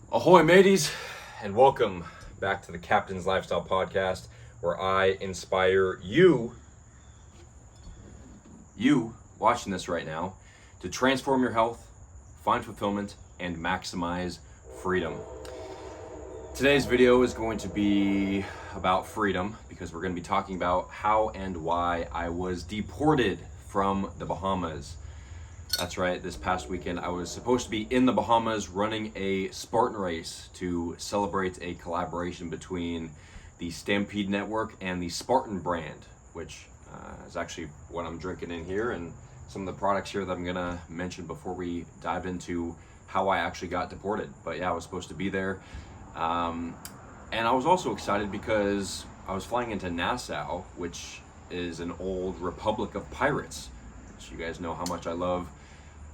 Ahoy, mateys, and welcome back to the Captain's Lifestyle Podcast, where I inspire you watching this right now, to transform your health, find fulfillment, and maximize freedom. Today's video is going to be about freedom because we're going to be talking about how and why I was deported from the Bahamas. That's right, this past weekend I was supposed to be in the Bahamas running a Spartan race to celebrate a collaboration between the Stampede Network and the Spartan brand, which is actually what I'm drinking in here and some of the products here that I'm gonna mention before we dive into how I actually got deported. But yeah, I was supposed to be there. And I was also excited because I was flying into Nassau, which is an old republic of pirates. So you guys know how much I love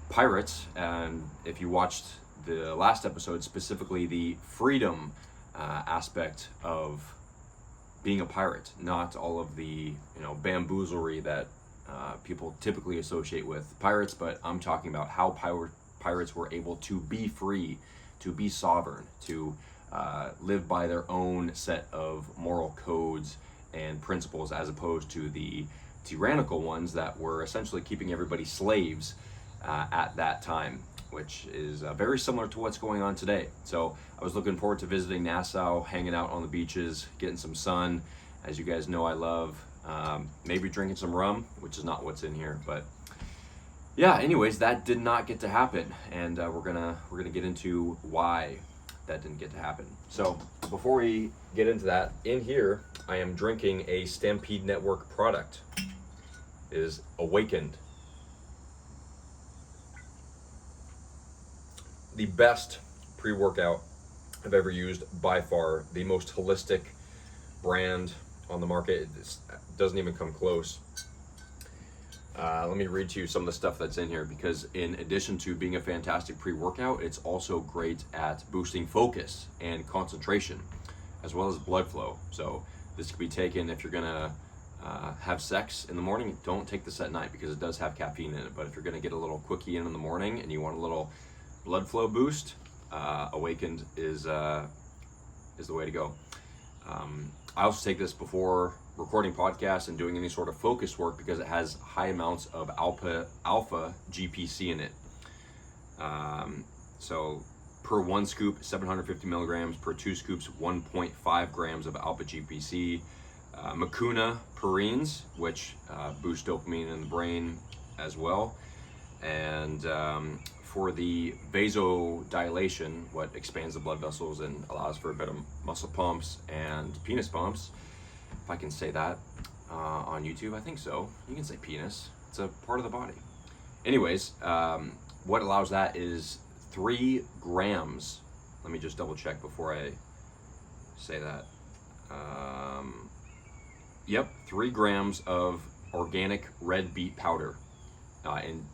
pirates, and if you watched the last episode, specifically the freedom aspect of being a pirate, not all of the bamboozlery that people typically associate with pirates, but I'm talking about how pirates were able to be free, to be sovereign, to live by their own set of moral codes and principles, as opposed to the tyrannical ones that were essentially keeping everybody slaves at that time, which is very similar to what's going on today. So I was looking forward to visiting Nassau, hanging out on the beaches, getting some sun. As you guys know, I love maybe drinking some rum, which is not what's in here, but yeah, anyways, that did not get to happen, and we're gonna get into why that didn't get to happen. So before we get into that, in here I am drinking a Stampede Network product. It is Awakened. The best pre-workout I've ever used by far. The most holistic brand on the market. It doesn't even come close. Let me read to you some of the stuff that's in here, because in addition to being a fantastic pre-workout, it's also great at boosting focus and concentration, as well as blood flow. So this could be taken if you're gonna have sex in the morning. Don't take this at night because it does have caffeine in it, but if you're gonna get a little quickie in the morning and you want a little blood flow boost, Awakened is the way to go. I also take this before recording podcasts and doing any sort of focus work because it has high amounts of alpha GPC in it. So per one scoop, 750 milligrams, per two scoops, 1.5 grams of alpha GPC. Mucuna purines, which boost dopamine in the brain as well. And for the vasodilation, what expands the blood vessels and allows for a bit of muscle pumps and penis pumps, if I can say that on YouTube, I think so. You can say penis. It's a part of the body. Anyways, what allows that is 3 grams. Let me just double check before I say that. Yep, 3 grams of organic red beet powder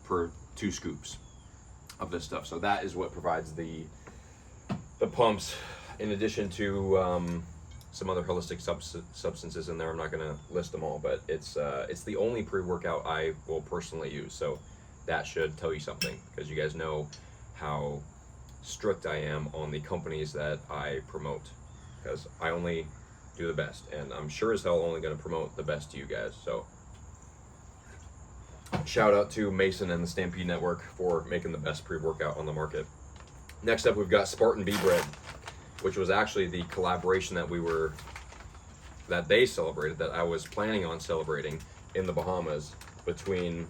per 2 scoops of this stuff. So that is what provides the pumps, in addition to some other holistic substances in there. I'm not going to list them all, but it's the only pre-workout I will personally use. So that should tell you something, because you guys know how strict I am on the companies that I promote, because I only do the best, and I'm sure as hell only going to promote the best to you guys. So shout out to Mason and the Stampede Network for making the best pre-workout on the market. Next up, we've got Spartan Bee Bread, which was actually the collaboration that they celebrated, that I was planning on celebrating in the Bahamas, between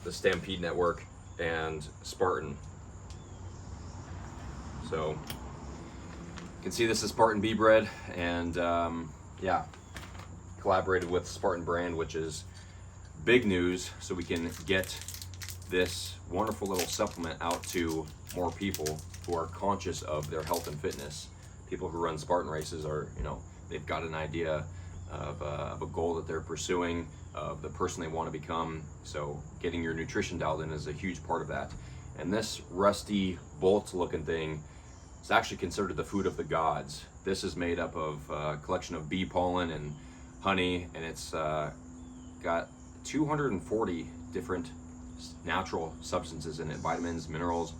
the Stampede Network and Spartan. So you can see this is Spartan Bee Bread, and yeah, collaborated with Spartan brand, which is big news, so we can get this wonderful little supplement out to more people who are conscious of their health and fitness. People who run Spartan races are, they've got an idea of a goal that they're pursuing, of the person they want to become. So getting your nutrition dialed in is a huge part of that. And this rusty bolt looking thing is actually considered the food of the gods. This is made up of a collection of bee pollen and honey, and it's got 240 different natural substances in it, vitamins, minerals.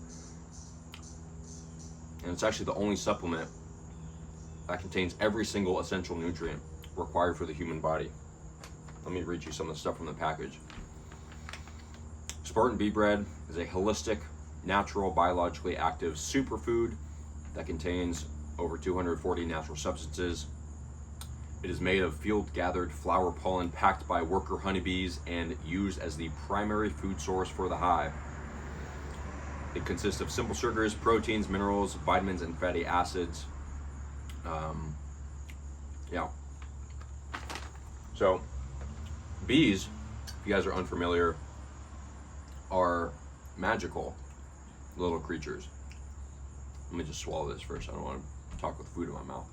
And it's actually the only supplement that contains every single essential nutrient required for the human body. Let me read you some of the stuff from the package. Spartan Bee Bread is a holistic, natural, biologically active superfood that contains over 240 natural substances. It is made of field-gathered flower pollen packed by worker honeybees and used as the primary food source for the hive. It consists of simple sugars, proteins, minerals, vitamins, and fatty acids. So, bees, if you guys are unfamiliar, are magical little creatures. Let me just swallow this first. I don't want to talk with food in my mouth.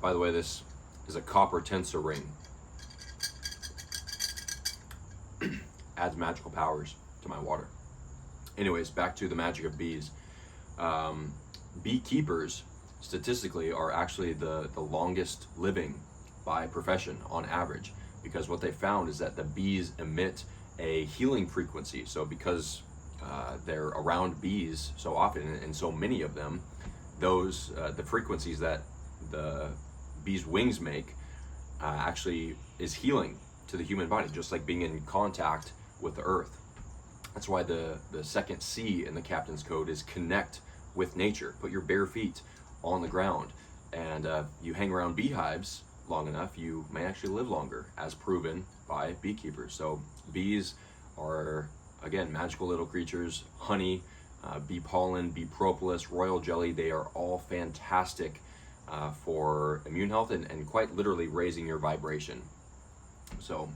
By the way, this is a copper tensor ring. Adds magical powers to my water. Anyways, back to the magic of bees. Beekeepers, statistically, are actually the longest living by profession on average, because what they found is that the bees emit a healing frequency. So because they're around bees so often and so many of them, those the frequencies that the bees' wings make actually is healing to the human body, just like being in contact with the earth. That's why the second C in the captain's code is connect with nature. Put your bare feet on the ground, and you hang around beehives long enough, you may actually live longer, as proven by beekeepers. So bees are, again, magical little creatures. Honey, bee pollen, bee propolis, royal jelly, they are all fantastic for immune health and quite literally raising your vibration. So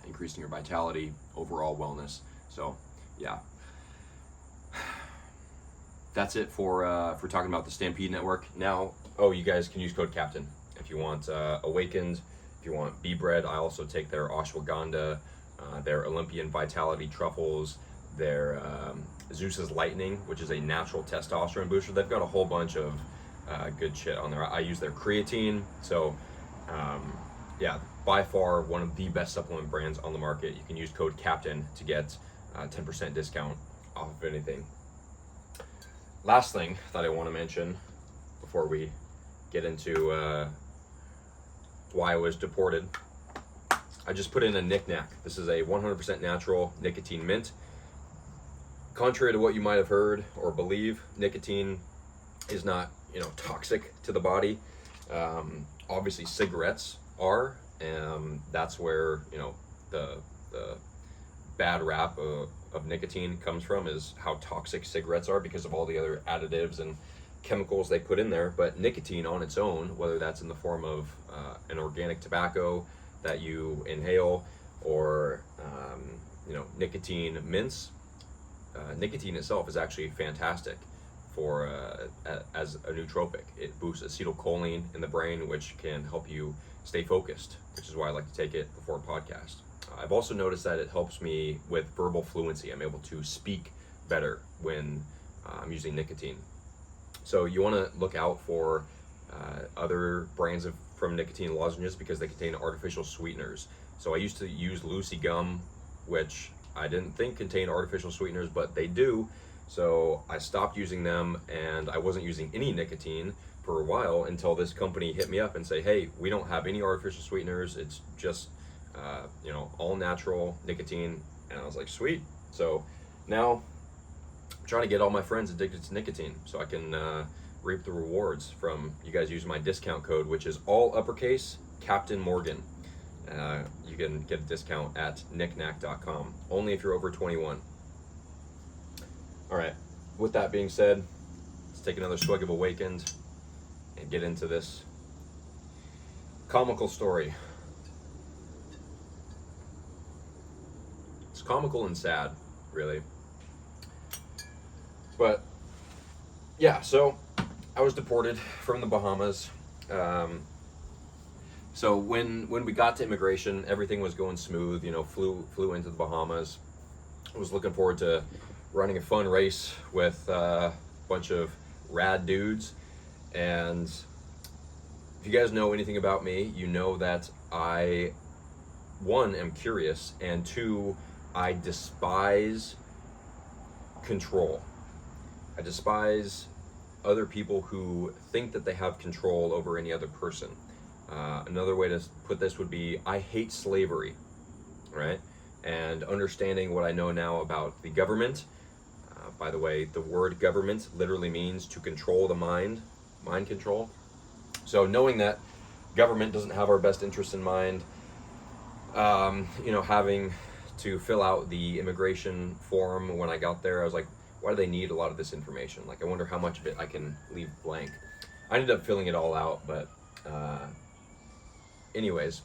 increasing your vitality, overall wellness. So yeah, that's it for talking about the Stampede Network. Now, you guys can use code CAPTAIN if you want Awakened, if you want Bee Bread. I also take their ashwagandha, their Olympian Vitality Truffles, their Zeus's Lightning, which is a natural testosterone booster. They've got a whole bunch of good shit on there. I use their creatine. So yeah, by far one of the best supplement brands on the market. You can use code CAPTAIN to get 10% discount off of anything. Last thing that I want to mention before we get into why I was deported, I just put in a knick-knack. This is a 100% natural nicotine mint. Contrary to what you might have heard or believe, nicotine is not, toxic to the body. Obviously cigarettes are, and that's where, the bad rap of nicotine comes from, is how toxic cigarettes are because of all the other additives and chemicals they put in there. But nicotine on its own, whether that's in the form of an organic tobacco that you inhale, or nicotine mints, nicotine itself is actually fantastic for as a nootropic. It boosts acetylcholine in the brain, which can help you stay focused, which is why I like to take it before a podcast. I've also noticed that it helps me with verbal fluency. I'm able to speak better when I'm using nicotine. So you want to look out for other brands from nicotine lozenges, because they contain artificial sweeteners. So I used to use Lucy gum, which I didn't think contained artificial sweeteners, but they do. So I stopped using them, and I wasn't using any nicotine for a while until this company hit me up and say, hey, we don't have any artificial sweeteners. It's just all natural nicotine. And I was like, sweet. So now I'm trying to get all my friends addicted to nicotine so I can reap the rewards from you guys using my discount code, which is all uppercase, Captain Morgan. You can get a discount at knickknack.com, only if you're over 21. All right, with that being said, let's take another swig of Awakened and get into this comical story. It's comical and sad, really. But yeah, so I was deported from the Bahamas. So when we got to immigration, everything was going smooth. Flew into the Bahamas. I was looking forward to running a fun race with a bunch of rad dudes. And if you guys know anything about me, you know that I, one, am curious, and two, I despise control. I despise other people who think that they have control over any other person. Another way to put this would be, I hate slavery, right? And understanding what I know now about the government. By the way, the word government literally means to control the mind control. So knowing that government doesn't have our best interests in mind, having to fill out the immigration form when I got there, I was like, why do they need a lot of this information? Like, I wonder how much of it I can leave blank. I ended up filling it all out, but anyways,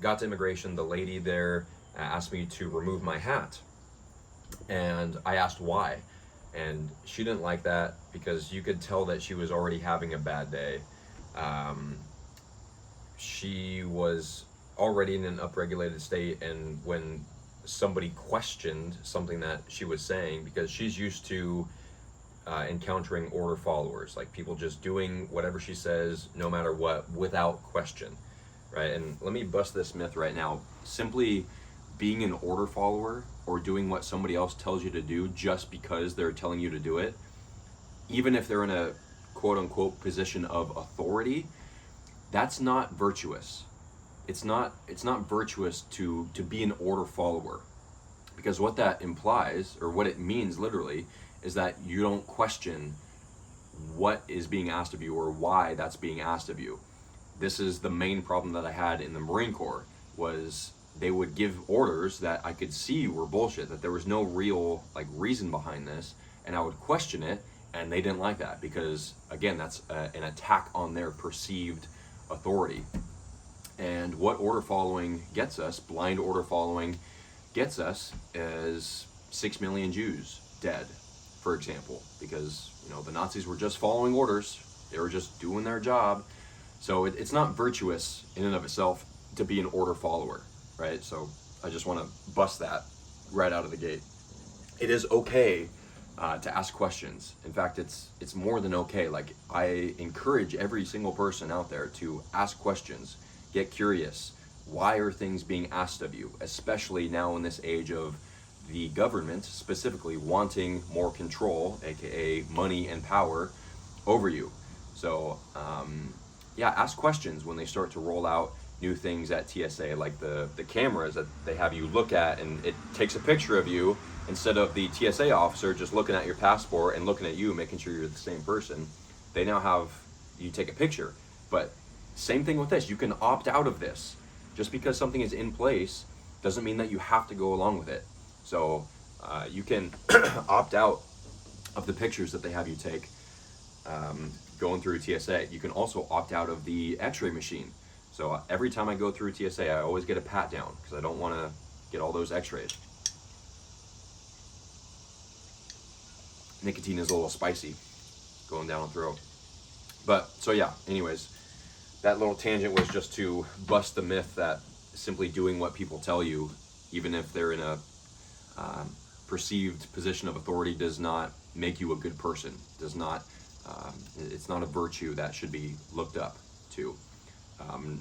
got to immigration. The lady there asked me to remove my hat, and I asked why, and she didn't like that because you could tell that she was already having a bad day. She was already in an upregulated state, and when somebody questioned something that she was saying, because she's used to encountering order followers, like people just doing whatever she says no matter what without question, right? And let me bust this myth right now. Simply being an order follower or doing what somebody else tells you to do just because they're telling you to do it, even if they're in a quote unquote position of authority, that's not virtuous. It's not virtuous to be an order follower, because what that implies, or what it means literally, is that you don't question what is being asked of you or why that's being asked of you. This is the main problem that I had in the Marine Corps, was they would give orders that I could see were bullshit, that there was no real reason behind this, and I would question it, and they didn't like that because, again, that's an attack on their perceived authority. And what order following gets us, blind order following gets us, is 6 million Jews dead, for example, because the Nazis were just following orders. They were just doing their job. So it's not virtuous in and of itself to be an order follower, right? So I just want to bust that right out of the gate. It is okay to ask questions. In fact, it's more than okay. Like, I encourage every single person out there to ask questions. Get curious. Why are things being asked of you? Especially now in this age of the government specifically wanting more control, aka money and power, over you. So, ask questions when they start to roll out new things at TSA, like the cameras that they have you look at, and it takes a picture of you instead of the TSA officer just looking at your passport and looking at you, making sure you're the same person. They now have you take a picture. But same thing with this. You can opt out of this. Just because something is in place doesn't mean that you have to go along with it. So you can opt out of the pictures that they have you take going through TSA. You can also opt out of the x-ray machine. So every time I go through TSA, I always get a pat down because I don't want to get all those x-rays. Nicotine is a little spicy going down the throat. But so anyways, that little tangent was just to bust the myth that simply doing what people tell you, even if they're in a perceived position of authority, does not make you a good person. Does not. It's not a virtue that should be looked up to.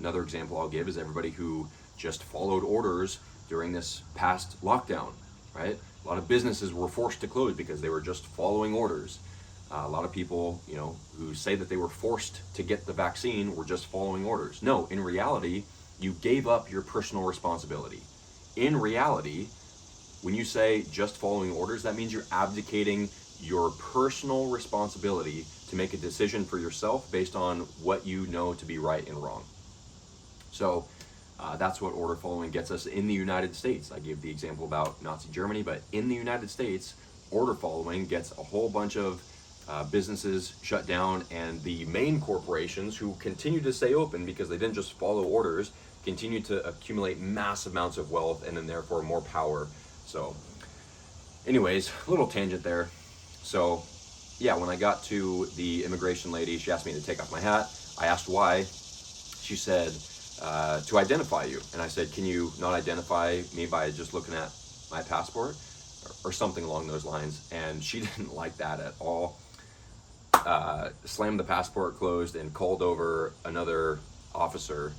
Another example I'll give is everybody who just followed orders during this past lockdown, right? A lot of businesses were forced to close because they were just following orders. A lot of people, who say that they were forced to get the vaccine were just following orders. No, in reality, you gave up your personal responsibility. In reality, when you say just following orders, that means you're abdicating your personal responsibility to make a decision for yourself based on what you know to be right and wrong. So that's what order following gets us in the United States. I gave the example about Nazi Germany, but in the United States, order following gets a whole bunch of businesses shut down, and the main corporations who continue to stay open because they didn't just follow orders continue to accumulate massive amounts of wealth and then therefore more power. So anyways, a little tangent there. So when I got to the immigration lady, she asked me to take off my hat. I asked why. She said to identify you, and I said, can you not identify me by just looking at my passport or something along those lines? And she didn't like that at all. slammed the passport closed and called over another officer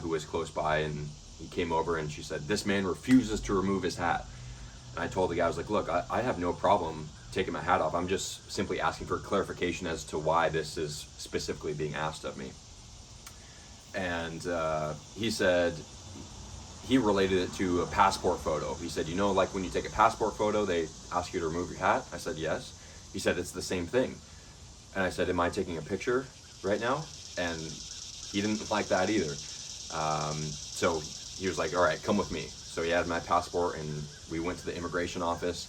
who was close by, and he came over and she said, "This man refuses to remove his hat." And I told the guy, I was like, "Look, I have no problem taking my hat off. I'm just simply asking for clarification as to why this is specifically being asked of me." And he said, he related it to a passport photo. He said, like when you take a passport photo, they ask you to remove your hat? I said, yes. He said, it's the same thing. And I said, am I taking a picture right now? And he didn't like that either. So he was like, all right, come with me. So he had my passport and we went to the immigration office.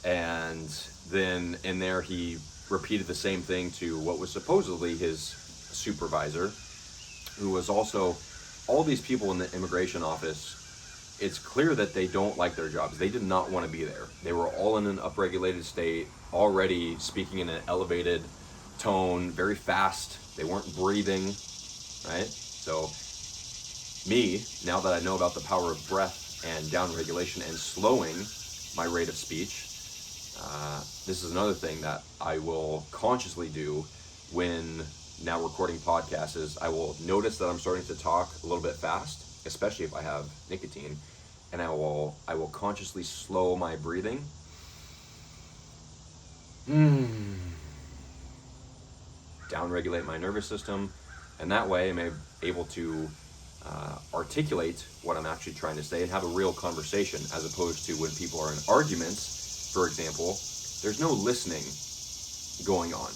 And then in there, he repeated the same thing to what was supposedly his supervisor, who was also, all these people in the immigration office, it's clear that they don't like their jobs. They did not want to be there. They were all in an upregulated state, already speaking in an elevated tone, very fast. They weren't breathing, right? So me, now that I know about the power of breath and downregulation and slowing my rate of speech, this is another thing that I will consciously do when now recording podcasts, is I will notice that I'm starting to talk a little bit fast, especially if I have nicotine, and I will consciously slow my breathing. Downregulate my nervous system, and that way I'm able to articulate what I'm actually trying to say and have a real conversation, as opposed to when people are in arguments, for example, there's no listening going on.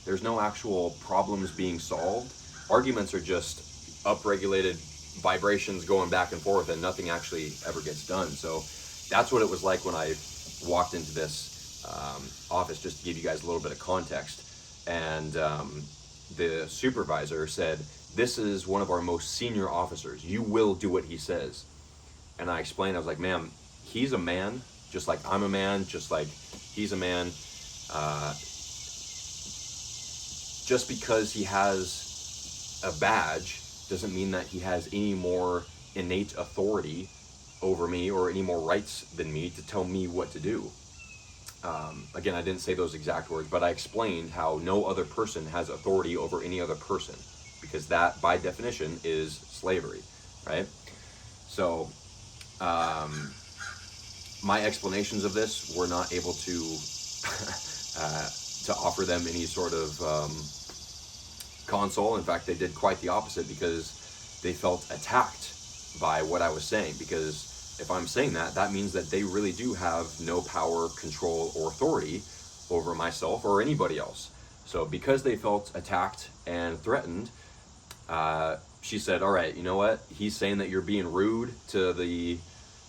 There's no actual problems being solved. Arguments are just upregulated vibrations going back and forth, and nothing actually ever gets done. So that's what it was like when I walked into this office, just to give you guys a little bit of context. And the supervisor said, "This is one of our most senior officers. You will do what he says." And I explained, I was like, "Ma'am, he's a man, just like I'm a man, just like he's a man. Just because he has a badge doesn't mean that he has any more innate authority over me or any more rights than me to tell me what to do." Again, I didn't say those exact words, but I explained how no other person has authority over any other person, because that, by definition, is slavery, right? So, my explanations of this were not able to offer them any sort of console. In fact, they did quite the opposite, because they felt attacked by what I was saying. Because if I'm saying that, that means that they really do have no power, control, or authority over myself or anybody else. So because they felt attacked and threatened, she said, "All right, you know what? He's saying that you're being rude to the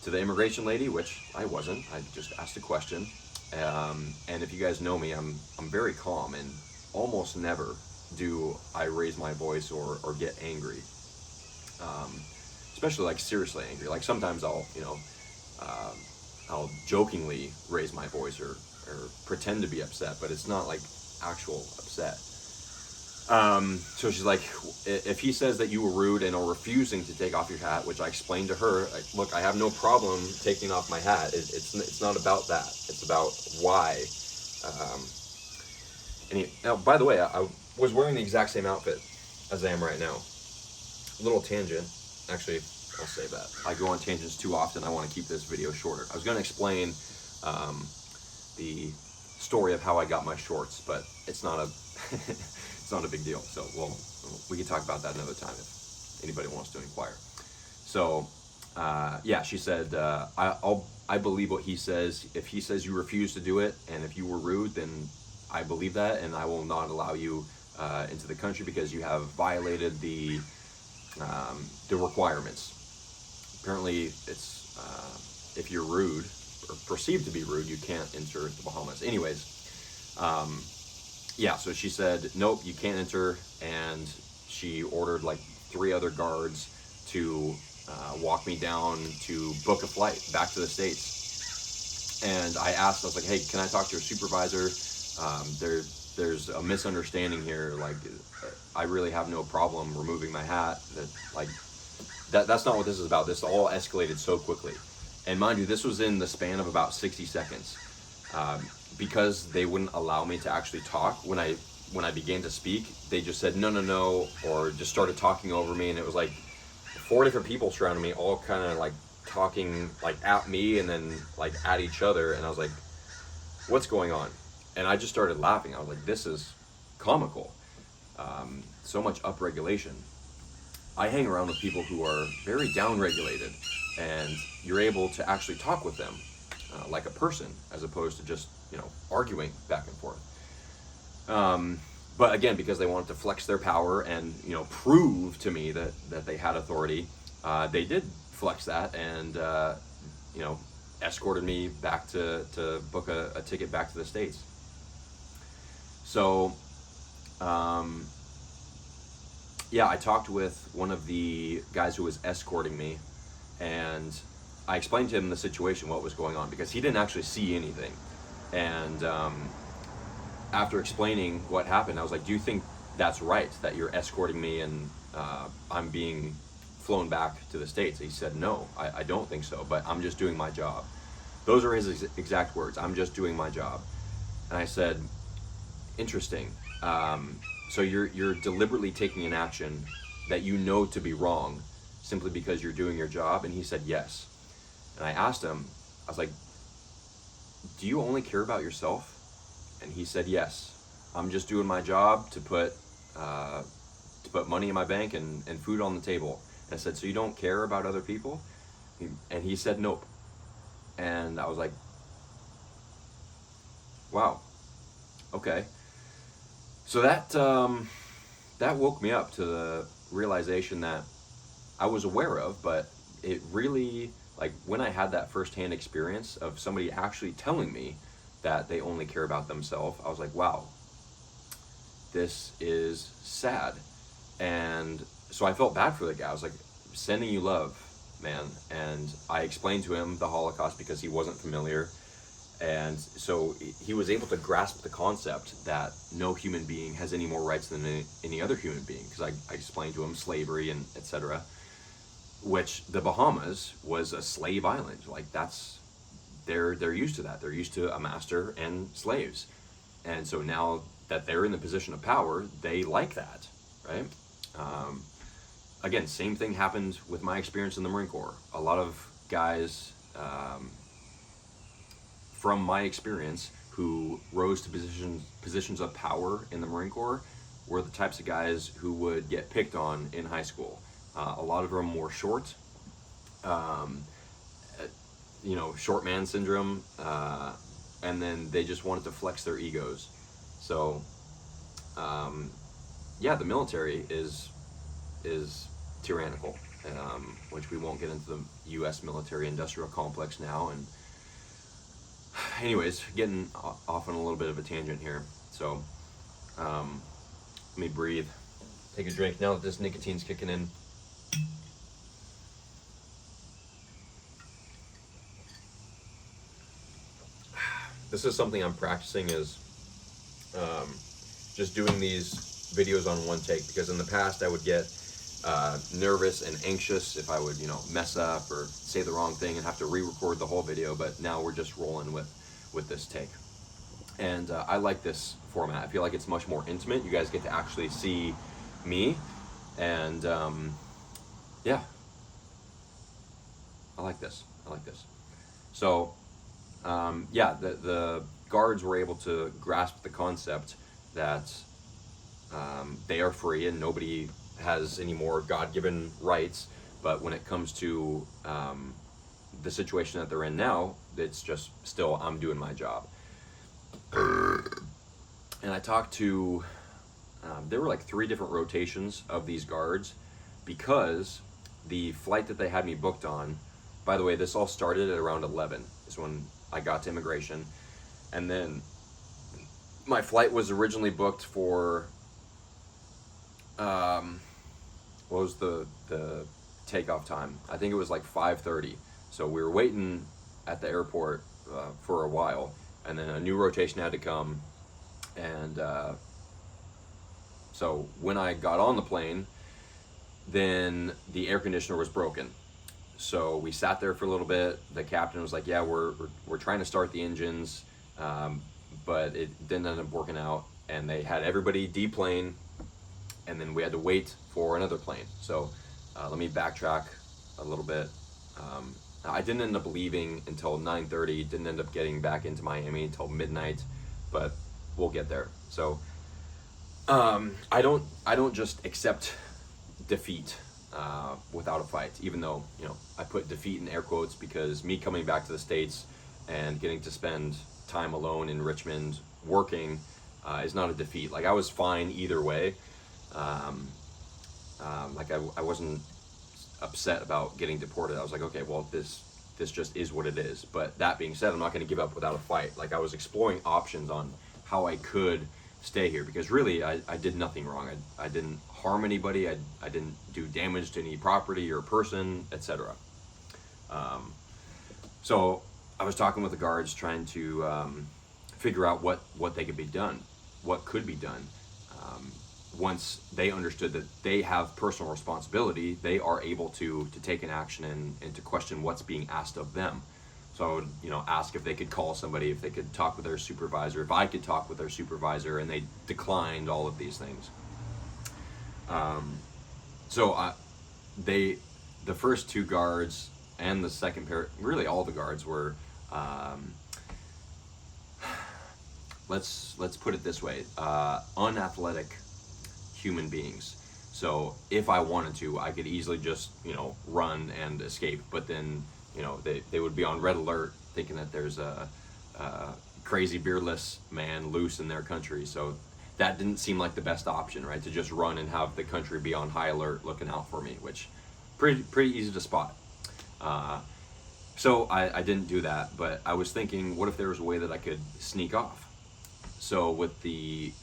immigration lady," which I wasn't. I just asked a question. And if you guys know me, I'm very calm, and almost never do I raise my voice or get angry. Especially like seriously angry. Like sometimes I'll jokingly raise my voice or pretend to be upset, but it's not like actual upset. So she's like, "If he says that you were rude and are refusing to take off your hat," which I explained to her, like, "Look, I have no problem taking off my hat. It's not about that. It's about why." Now, by the way, I was wearing the exact same outfit as I am right now. A little tangent. Actually, I'll save that. I go on tangents too often. I want to keep this video shorter. I was going to explain the story of how I got my shorts, but it's not a it's not a big deal. So we can talk about that another time if anybody wants to inquire. So yeah, she said, I believe what he says. If he says you refuse to do it, and if you were rude, then I believe that, and I will not allow you into the country because you have violated the requirements. Apparently, it's if you're rude or perceived to be rude, you can't enter the Bahamas. Anyways, yeah. So she said, "Nope, you can't enter," and she ordered like 3 other guards to walk me down to book a flight back to the States. And I asked, I was like, "Hey, can I talk to your supervisor? There's a misunderstanding here. Like, I really have no problem removing my hat. That's not what this is about." This all escalated so quickly. And mind you, this was in the span of about 60 seconds. because they wouldn't allow me to actually talk. When I began to speak, they just said no, no, no, or just started talking over me, and it was like 4 different people surrounding me, all kind of like talking like at me and then like at each other, and I was like, what's going on? And I just started laughing. I was like, this is comical. So much upregulation. I hang around with people who are very downregulated, and you're able to actually talk with them like a person, as opposed to just, you know, arguing back and forth. But again, because they wanted to flex their power and, you know, prove to me that they had authority, they did flex that, and you know, escorted me back to book a ticket back to the States. So yeah, I talked with one of the guys who was escorting me, and I explained to him the situation, what was going on, because he didn't actually see anything. And after explaining what happened, I was like, do you think that's right, that you're escorting me and I'm being flown back to the States? He said, no, I don't think so, but I'm just doing my job. Those are his exact words. I'm just doing my job. And I said, interesting. So you're deliberately taking an action that you know to be wrong simply because you're doing your job? And he said, yes. And I asked him, I was like, do you only care about yourself? And he said, yes. I'm just doing my job to put money in my bank and food on the table. And I said, so you don't care about other people? And he said, nope. And I was like, wow, okay. So that woke me up to the realization that I was aware of, but it really, like, when I had that firsthand experience of somebody actually telling me that they only care about themselves, I was like, wow, this is sad. And so I felt bad for the guy. I was like, sending you love, man. And I explained to him the Holocaust because he wasn't familiar. And so he was able to grasp the concept that no human being has any more rights than any other human being, because I explained to him slavery and etc., which the Bahamas was a slave island. Like, they're used to that. They're used to a master and slaves. And so now that they're in the position of power, they like that, right? Again, same thing happened with my experience in the Marine Corps. A lot of guys from my experience who rose to positions of power in the Marine Corps were the types of guys who would get picked on in high school. A lot of them were short, you know, short man syndrome, and then they just wanted to flex their egos. So, yeah, the military is tyrannical, which we won't get into the U.S. military-industrial complex now. And anyways, getting off on a little bit of a tangent here. So, let me breathe. Take a drink now that this nicotine's kicking in. This is something I'm practicing, is just doing these videos on one take, because in the past I would get nervous and anxious if I would, you know, mess up or say the wrong thing and have to re-record the whole video. But now we're just rolling with this take, and I like this format. I feel like it's much more intimate. You guys get to actually see me, and yeah, I like this. So yeah, the guards were able to grasp the concept that they are free and nobody has any more God-given rights. But when it comes to the situation that they're in now, it's just still, I'm doing my job. And I talked to, there were like 3 different rotations of these guards, because the flight that they had me booked on, by the way, this all started at around 11 is when I got to immigration. And then my flight was originally booked for, what was the takeoff time? I think it was like 5:30. So we were waiting at the airport for a while, and then a new rotation had to come. And so when I got on the plane, then the air conditioner was broken. So we sat there for a little bit. The captain was like, yeah, we're trying to start the engines. but it didn't end up working out, and they had everybody deplane, and then we had to wait for another plane. So let me backtrack a little bit. I didn't end up leaving until 9:30, didn't end up getting back into Miami until midnight, but we'll get there. So I don't just accept defeat without a fight, even though, you know, I put defeat in air quotes, because me coming back to the States and getting to spend time alone in Richmond working is not a defeat. Like, I was fine either way. Like I wasn't upset about getting deported. I was like, okay, well, this just is what it is. But that being said, I'm not going to give up without a fight. Like, I was exploring options on how I could stay here, because really I did nothing wrong. I didn't harm anybody. I didn't do damage to any property or person, etc. So I was talking with the guards, trying to figure out what they could be done, what could be done. Once they understood that they have personal responsibility, they are able to take an action and to question what's being asked of them. So I would, you know, ask if they could call somebody, if they could talk with their supervisor, if I could talk with their supervisor, and they declined all of these things. The first two guards and the second pair, really all the guards were, let's put it this way, unathletic human beings. So if I wanted to, I could easily just, you know, run and escape, but then, you know, they would be on red alert thinking that there's a crazy beardless man loose in their country. So that didn't seem like the best option, right? To just run and have the country be on high alert looking out for me, which pretty easy to spot. So I didn't do that, but I was thinking, what if there was a way that I could sneak off? So with the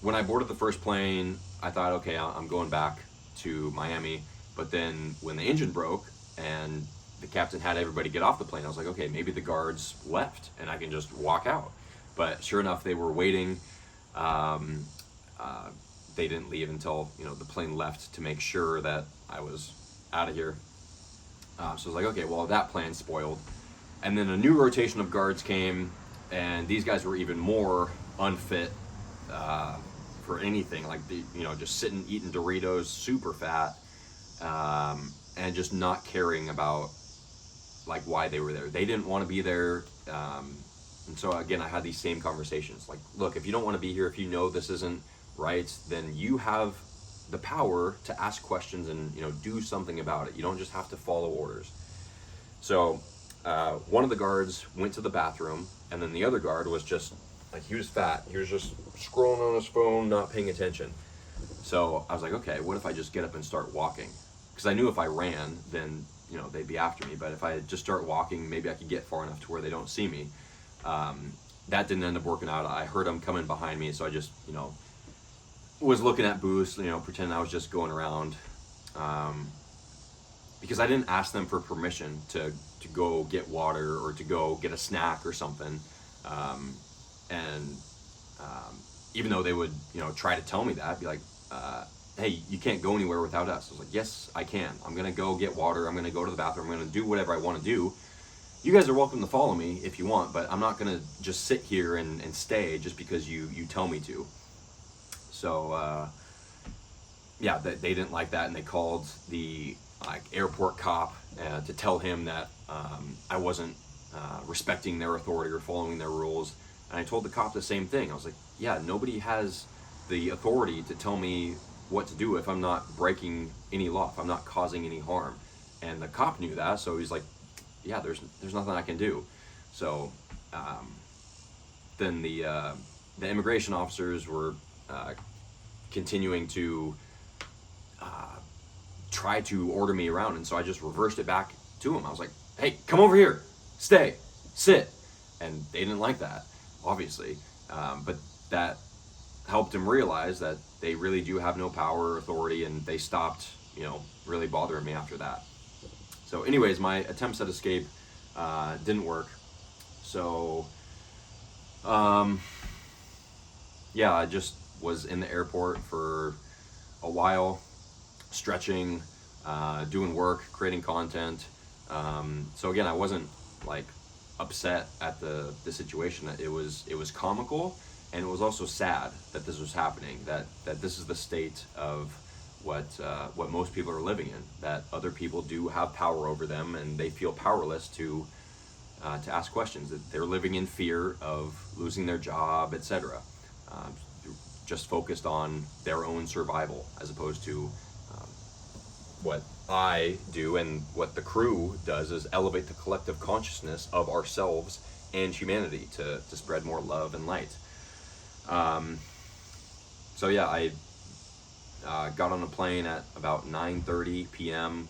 when I boarded the first plane, I thought, okay, I'm going back to Miami. But then when the engine broke and the captain had everybody get off the plane, I was like, okay, maybe the guards left and I can just walk out. But sure enough, they were waiting. They didn't leave until, you know, the plane left to make sure that I was out of here. So I was like, okay, well, that plan's spoiled. And then a new rotation of guards came, and these guys were even more unfit for anything. Like, you know, just sitting eating Doritos, super fat, and just not caring about like why they were there. They didn't want to be there. And so again, I had these same conversations. Like, look, if you don't want to be here, if you know this isn't right, then you have the power to ask questions and, you know, do something about it. You don't just have to follow orders. So one of the guards went to the bathroom, and then the other guard was just like, he was fat. He was just scrolling on his phone, not paying attention. So I was like, okay, what if I just get up and start walking? Because I knew if I ran, then, you know, they'd be after me. But if I just start walking, maybe I could get far enough to where they don't see me. That didn't end up working out. I heard them coming behind me, so I just, you know, was looking at booths, you know, pretending I was just going around. Because I didn't ask them for permission to go get water or to go get a snack or something. Even though they would, you know, try to tell me that, be like, hey, you can't go anywhere without us. I was like, yes, I can. I'm going to go get water. I'm going to go to the bathroom. I'm going to do whatever I want to do. You guys are welcome to follow me if you want, but I'm not going to just sit here and stay just because you tell me to. So, yeah, they didn't like that, and they called the airport cop to tell him that I wasn't respecting their authority or following their rules. And I told the cop the same thing. I was like, yeah, nobody has the authority to tell me what to do if I'm not breaking any law, if I'm not causing any harm. And the cop knew that, so he's like, yeah, there's nothing I can do. So then the immigration officers were continuing to try to order me around, and so I just reversed it back to him. I was like, hey, come over here, stay, sit. And they didn't like that, obviously, but that helped him realize that they really do have no power or authority, and they stopped, you know, really bothering me after that. So anyways, my attempts at escape didn't work. So yeah, I just was in the airport for a while, stretching, doing work, creating content. So again, I wasn't like upset at the situation. It was comical, and it was also sad that this was happening. That this is the state of what most people are living in. That other people do have power over them, and they feel powerless to ask questions. That they're living in fear of losing their job, etc. Just focused on their own survival, as opposed to what I do and what the crew does is elevate the collective consciousness of ourselves and humanity to spread more love and light. So yeah, I got on a plane at about 9:30 p.m.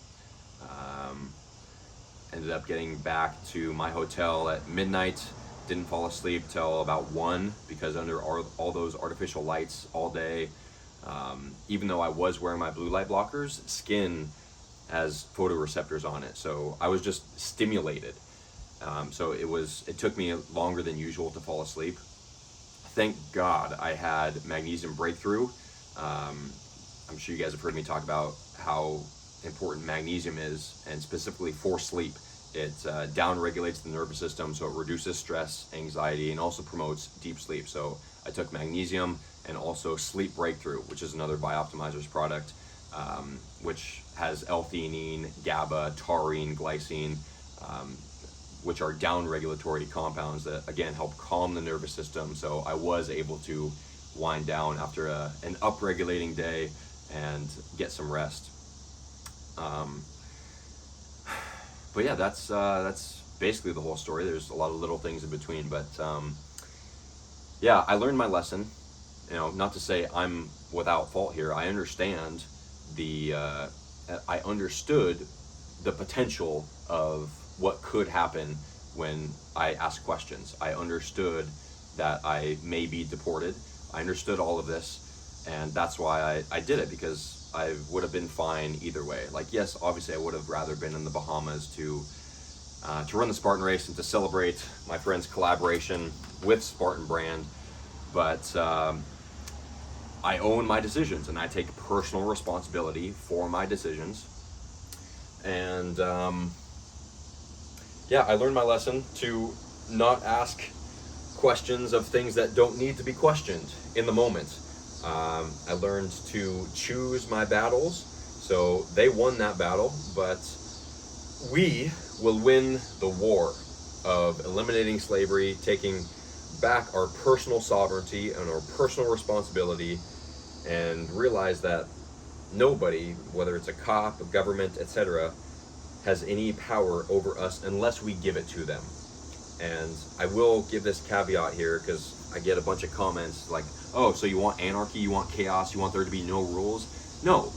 Ended up getting back to my hotel at midnight. Didn't fall asleep till about 1 because under all those artificial lights all day, even though I was wearing my blue light blockers, skin has photoreceptors on it, so I was just stimulated. So it took me longer than usual to fall asleep. Thank God I had magnesium breakthrough. I'm sure you guys have heard me talk about how important magnesium is, and specifically for sleep. It down-regulates the nervous system, so it reduces stress, anxiety, and also promotes deep sleep. So I took magnesium and also Sleep Breakthrough, which is another Bioptimizer's product, which has L-theanine, GABA, taurine, glycine, which are down-regulatory compounds that, again, help calm the nervous system. So I was able to wind down after an up-regulating day and get some rest. But yeah, that's basically the whole story. There's a lot of little things in between, but yeah, I learned my lesson. You know, not to say I'm without fault here. I understand I understood the potential of what could happen when I ask questions. I understood that I may be deported. I understood all of this, and that's why I did it, because I would have been fine either way. Like, yes, obviously I would have rather been in the Bahamas to run the Spartan race and to celebrate my friend's collaboration with Spartan brand, but I own my decisions and I take personal responsibility for my decisions. And yeah, I learned my lesson to not ask questions of things that don't need to be questioned in the moment. I learned to choose my battles. So they won that battle, but we will win the war of eliminating slavery, taking back our personal sovereignty and our personal responsibility, and realize that nobody, whether it's a cop, a government, etc., has any power over us unless we give it to them. And I will give this caveat here, because I get a bunch of comments like, oh, so you want anarchy, you want chaos, you want there to be no rules? No,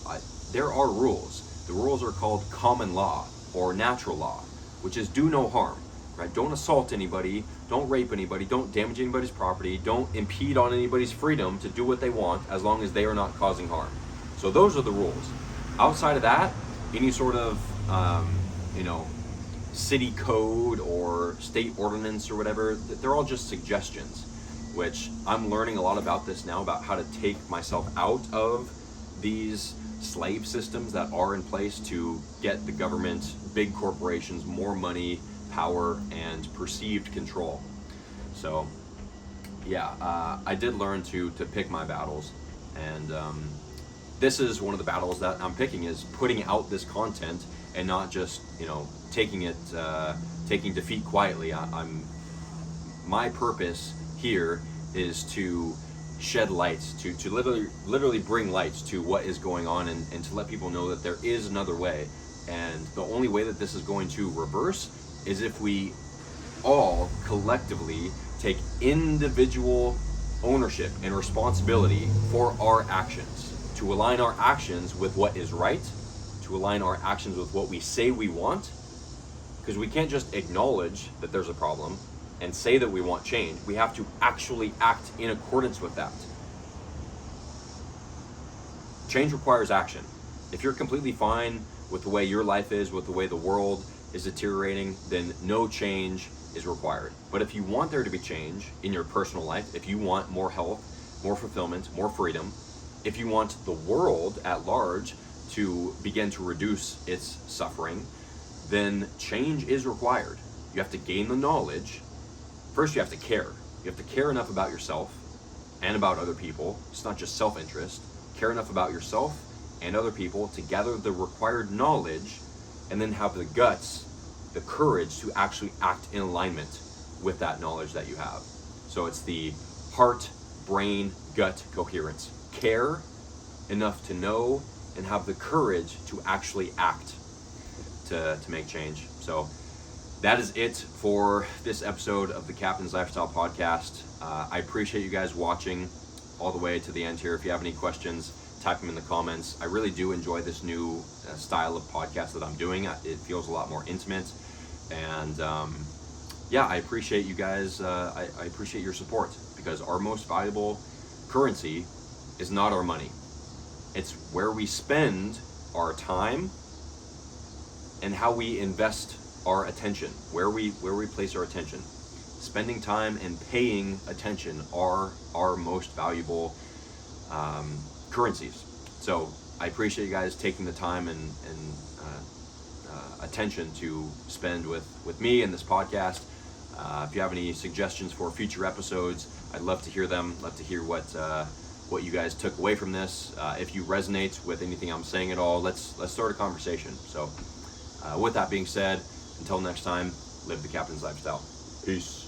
there are rules. The rules are called common law or natural law, which is do no harm, right? Don't assault anybody, don't rape anybody, don't damage anybody's property, don't impede on anybody's freedom to do what they want, as long as they are not causing harm. So those are the rules. Outside of that, any sort of, city code or state ordinance or whatever, they're all just suggestions, which I'm learning a lot about this now, about how to take myself out of these slave systems that are in place to get the government, big corporations, more money, power, and perceived control. So yeah, I did learn to pick my battles, and this is one of the battles that I'm picking, is putting out this content and not just, taking defeat quietly. My purpose here is to shed lights, to literally bring lights to what is going on, and to let people know that there is another way. And the only way that this is going to reverse is if we all collectively take individual ownership and responsibility for our actions, to align our actions with what is right, to align our actions with what we say we want, because we can't just acknowledge that there's a problem and say that we want change. We have to actually act in accordance with that. Change requires action. If you're completely fine with the way your life is, with the way the world is deteriorating, then no change is required. But if you want there to be change in your personal life, if you want more health, more fulfillment, more freedom, if you want the world at large to begin to reduce its suffering, then change is required. you have to gain the knowledge. First, you have to care. You have to care enough about yourself and about other people. It's not just self-interest. Care enough about yourself and other people to gather the required knowledge, and then have the guts, the courage to actually act in alignment with that knowledge that you have. So it's the heart, brain, gut coherence. Care enough to know and have the courage to actually act to make change. So that is it for this episode of the Captain's Lifestyle Podcast. I appreciate you guys watching all the way to the end here. If you have any questions, type them in the comments. I really do enjoy this new style of podcast that I'm doing. It feels a lot more intimate, and yeah, I appreciate you guys. I appreciate your support, because our most valuable currency is not our money. It's where we spend our time and how we invest our attention, where we place our attention. Spending time and paying attention are our most valuable currencies. So I appreciate you guys taking the time and attention to spend with me and this podcast. If you have any suggestions for future episodes, I'd love to hear them. Love to hear what you guys took away from this. If you resonate with anything I'm saying at all, let's start a conversation. So with that being said, until next time, live the Captain's Lifestyle. Peace.